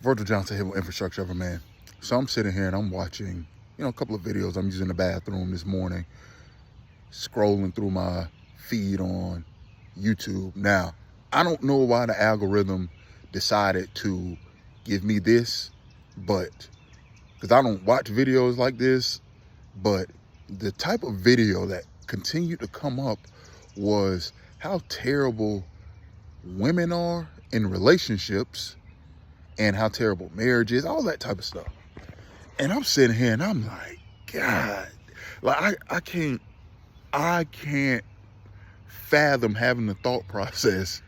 Virgil Johnson here with Infrastructure of a Man. So I'm sitting here and I'm watching, a couple of videos. I'm using the bathroom this morning, scrolling through my feed on YouTube. Now, I don't know why the algorithm decided to give me this, but because I don't watch videos like this, but the type of video that continued to come up was how terrible women are in relationships and how terrible marriage is, all that type of stuff. And I'm sitting here and I'm like, God, like I can't fathom having the thought process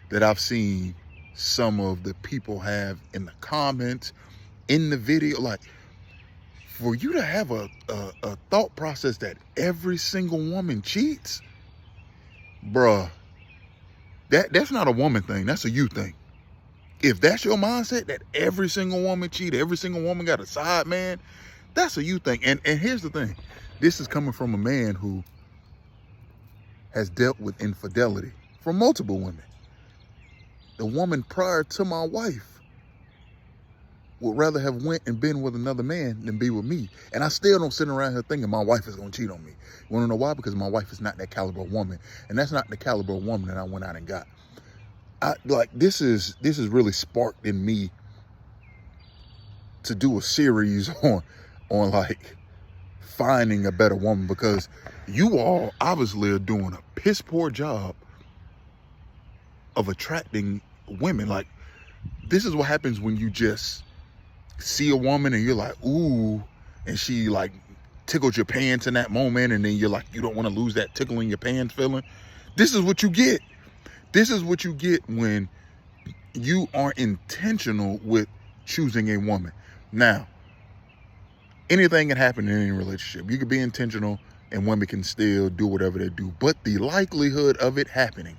that I've seen some of the people have in the comments, in the video. Like, for you to have a thought process that every single woman cheats, bruh, that's not a woman thing, that's a you thing. If that's your mindset, that every single woman cheat, every single woman got a side man, that's a you thing. And here's the thing. This is coming from a man who has dealt with infidelity from multiple women. The woman prior to my wife would rather have went and been with another man than be with me. And I still don't sit around here thinking my wife is going to cheat on me. You want to know why? Because my wife is not that caliber of woman. And that's not the caliber of woman that I went out and got. This is really sparked in me to do a series on like finding a better woman, because you all obviously are doing a piss poor job of attracting women. Like, this is what happens when you just see a woman and you're like, ooh, and she like tickled your pants in that moment, and then you're like, you don't want to lose that tickle in your pants feeling. This is what you get. This is what you get when you are intentional with choosing a woman. Now, anything can happen in any relationship. You can be intentional and women can still do whatever they do. But the likelihood of it happening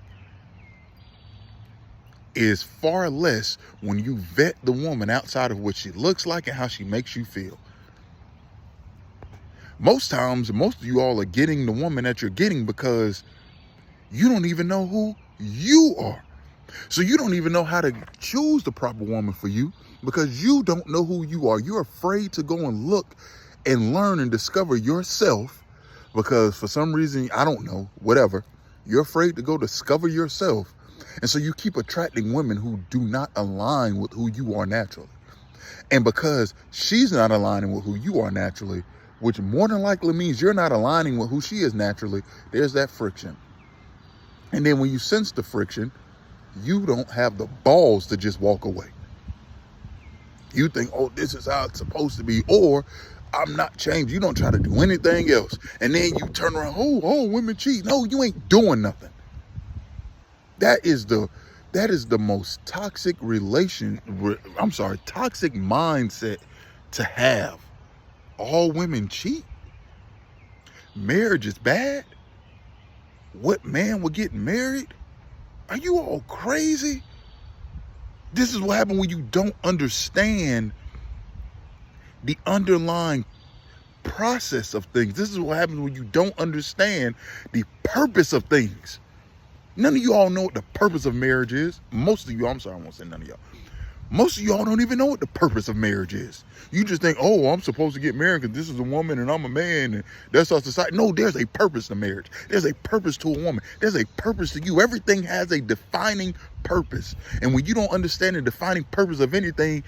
is far less when you vet the woman outside of what she looks like and how she makes you feel. Most times, most of you all are getting the woman that you're getting because you don't even know who you are. So you don't even know how to choose the proper woman for you because you don't know who you are. You're afraid to go and look and learn and discover yourself because for some reason, I don't know, whatever, you're afraid to go discover yourself. And so you keep attracting women who do not align with who you are naturally. And because she's not aligning with who you are naturally, which more than likely means you're not aligning with who she is naturally, there's that friction. And then when you sense the friction, you don't have the balls to just walk away. You think, oh, this is how it's supposed to be, or I'm not changed. You don't try to do anything else. And then you turn around, oh, women cheat. No, you ain't doing nothing. That is the most toxic toxic mindset to have. All women cheat. Marriage is bad. What man would get married? Are you all crazy? This is what happens when you don't understand the underlying process of things. This is what happens when you don't understand the purpose of things. None of you all know what the purpose of marriage is. Most of you, I'm sorry, I won't say none of y'all. Most of y'all don't even know what the purpose of marriage is. You just think, oh, I'm supposed to get married because this is a woman and I'm a man and that's our society. No, there's a purpose to marriage. There's a purpose to a woman. There's a purpose to you. Everything has a defining purpose. And when you don't understand the defining purpose of anything,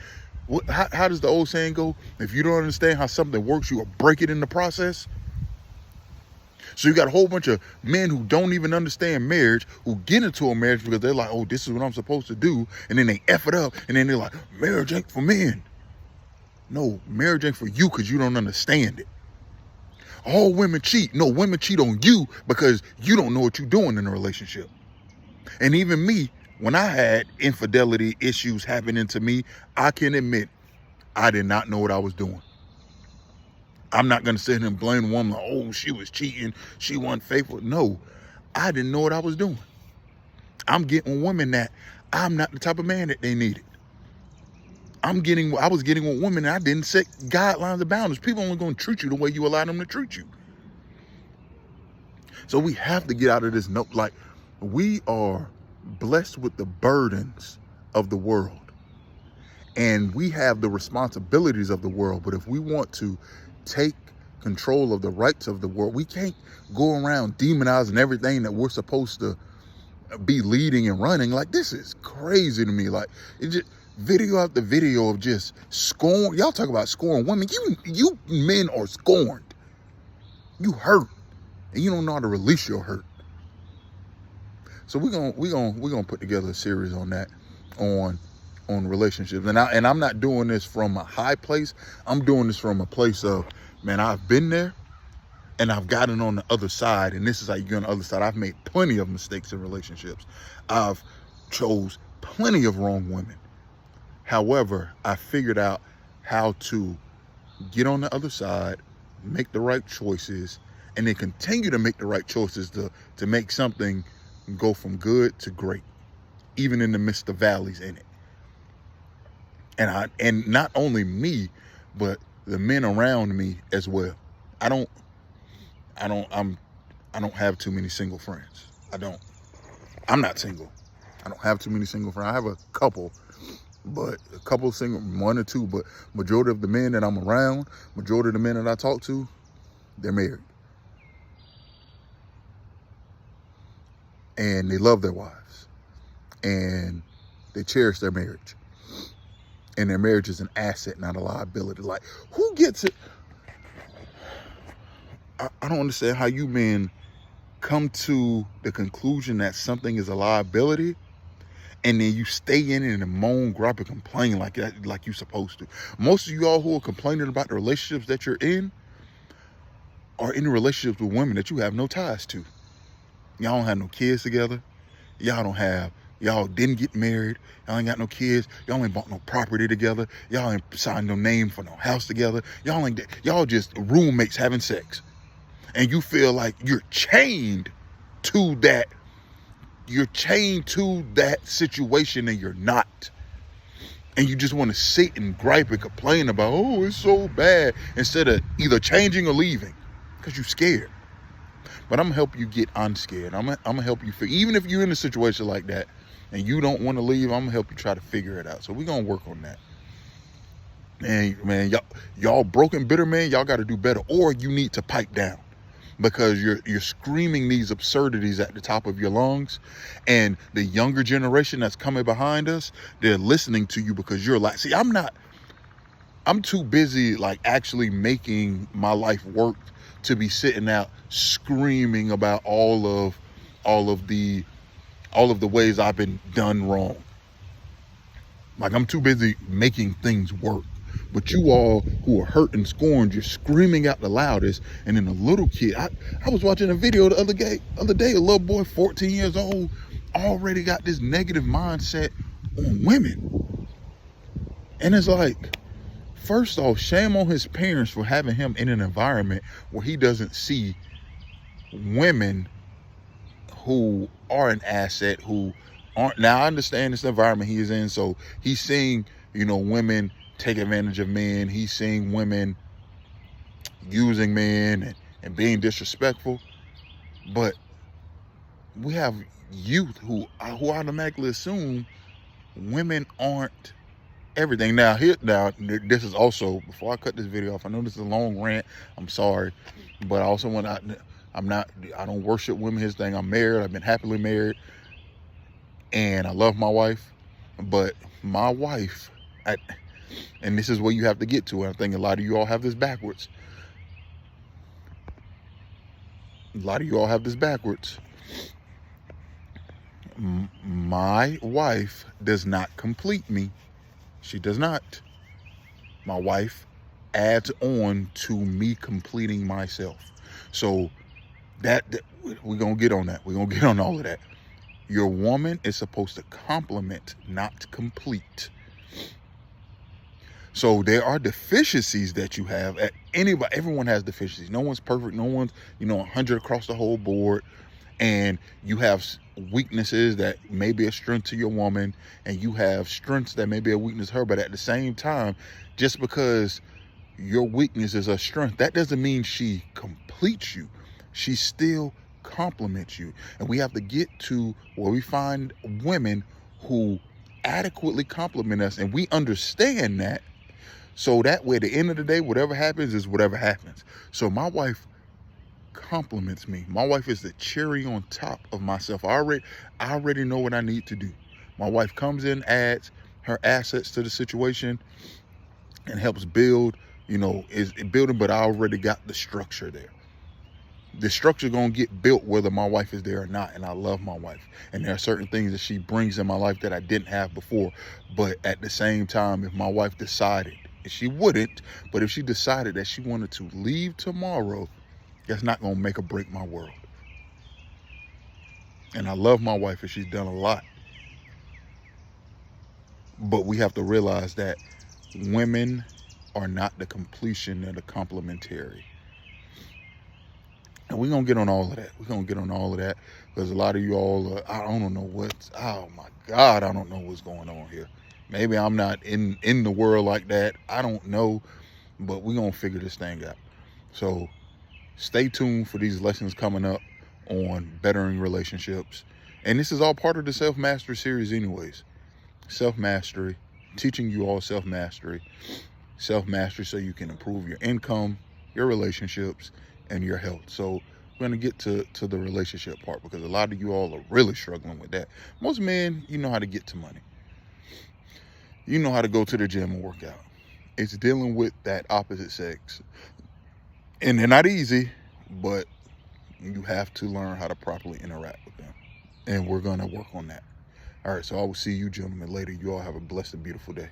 how does the old saying go? If you don't understand how something works, you will break it in the process. So you got a whole bunch of men who don't even understand marriage, who get into a marriage because they're like, oh, this is what I'm supposed to do. And then they F it up. And then they're like, marriage ain't for men. No, marriage ain't for you because you don't understand it. All women cheat. No, women cheat on you because you don't know what you're doing in a relationship. And even me, when I had infidelity issues happening to me, I can admit I did not know what I was doing. I'm not going to sit here and blame the woman, like, oh, she was cheating, she wasn't faithful. No, I didn't know what I was doing. I'm getting women that I'm not the type of man that they needed. I was getting with women and I didn't set guidelines and boundaries. People only going to treat you the way you allow them to treat you. So we have to get out of this note. Like, we are blessed with the burdens of the world. And we have the responsibilities of the world. But if we want to take control of the rights of the world, we can't go around demonizing everything that we're supposed to be leading and running. Like, this is crazy to me. Like, it just video after video of just scorn. Y'all talk about scorn women. You men are scorned. You hurt, and you don't know how to release your hurt. So we're gonna put together a series on that, on relationships. And I'm not doing this from a high place. I'm doing this from a place of, man, I've been there and I've gotten on the other side, and this is how you get on the other side. I've made plenty of mistakes in relationships. I've chose plenty of wrong women. However, I figured out how to get on the other side, make the right choices, and then continue to make the right choices to make something go from good to great, even in the midst of valleys in it. And not only me, but the men around me as well. I don't have too many single friends. I'm not single. I don't have too many single friends. I have a couple, but single, one or two, but majority of the men that I'm around, majority of the men that I talk to, they're married. And they love their wives. And they cherish their marriage. And their marriage is an asset, not a liability. Like, who gets it? I don't understand how you men come to the conclusion that something is a liability, and then you stay in it and moan, gripe, and complain like that, like you're supposed to. Most of y'all who are complaining about the relationships that you're in are in relationships with women that you have no ties to. Y'all don't have no kids together. Y'all didn't get married. Y'all ain't got no kids. Y'all ain't bought no property together. Y'all ain't signed no name for no house together. Y'all just roommates having sex. And you feel like you're chained to that. You're chained to that situation, and you're not. And you just want to sit and gripe and complain about, oh, it's so bad, instead of either changing or leaving because you're scared. But I'm going to help you get unscared. I'm gonna help you figure, even if you're in a situation like that and you don't want to leave, I'm going to help you try to figure it out. So we're going to work on that. And man, y'all broken, bitter man, y'all got to do better, or you need to pipe down. Because you're screaming these absurdities at the top of your lungs, and the younger generation that's coming behind us, they're listening to you because you're like, see, I'm too busy like actually making my life work to be sitting out screaming about all of the ways I've been done wrong. Like, I'm too busy making things work. But you all who are hurt and scorned, you're screaming out the loudest. And then a little kid, I was watching a video the other day, a little boy, 14 years old, already got this negative mindset on women. And it's like, first off, shame on his parents for having him in an environment where he doesn't see women who are an asset, who aren't. Now, I understand this environment he is in, so he's seeing, women take advantage of men. He's seeing women using men and being disrespectful. But we have youth who automatically assume women aren't everything. Now, this is also, before I cut this video off, I know this is a long rant. I'm sorry, but I also I don't worship women. His thing. I'm married. I've been happily married, and I love my wife. But my wife, and this is where you have to get to. And I think a lot of you all have this backwards. My wife does not complete me. She does not. My wife adds on to me completing myself. So that we're going to get on that. We're going to get on all of that. Your woman is supposed to complement, not complete. So there are deficiencies that you have. Everyone has deficiencies. No one's perfect. No one's 100 across the whole board. And you have weaknesses that may be a strength to your woman, and you have strengths that may be a weakness to her. But at the same time, just because your weakness is a strength, that doesn't mean she completes you. She still compliments you. And we have to get to where we find women who adequately compliment us, and we understand that. So that way, at the end of the day, whatever happens is whatever happens. So my wife compliments me. My wife is the cherry on top of myself. I already know what I need to do. My wife comes in, adds her assets to the situation, and helps build, is building, but I already got the structure there. The structure gonna get built whether my wife is there or not, and I love my wife. And there are certain things that she brings in my life that I didn't have before. But at the same time, if my wife decided, and she wouldn't, but if she decided that she wanted to leave tomorrow, that's not gonna make or break my world. And I love my wife, and she's done a lot. But we have to realize that women are not the completion, they're the complementary. And we're going to get on all of that. Because a lot of you all, I don't know oh my God, I don't know what's going on here. Maybe I'm not in the world like that. I don't know. But we're going to figure this thing out. So stay tuned for these lessons coming up on bettering relationships. And this is all part of the self-mastery series anyways. Self-mastery, teaching you all self-mastery so you can improve your income, your relationships, and your health. So we're going to get to the relationship part, because a lot of you all are really struggling with that. Most men, you know how to get to money. You know how to go to the gym and work out. It's dealing with that opposite sex. And they're not easy, but you have to learn how to properly interact with them. And we're going to work on that. All right, so I will see you gentlemen later. You all have a blessed and beautiful day.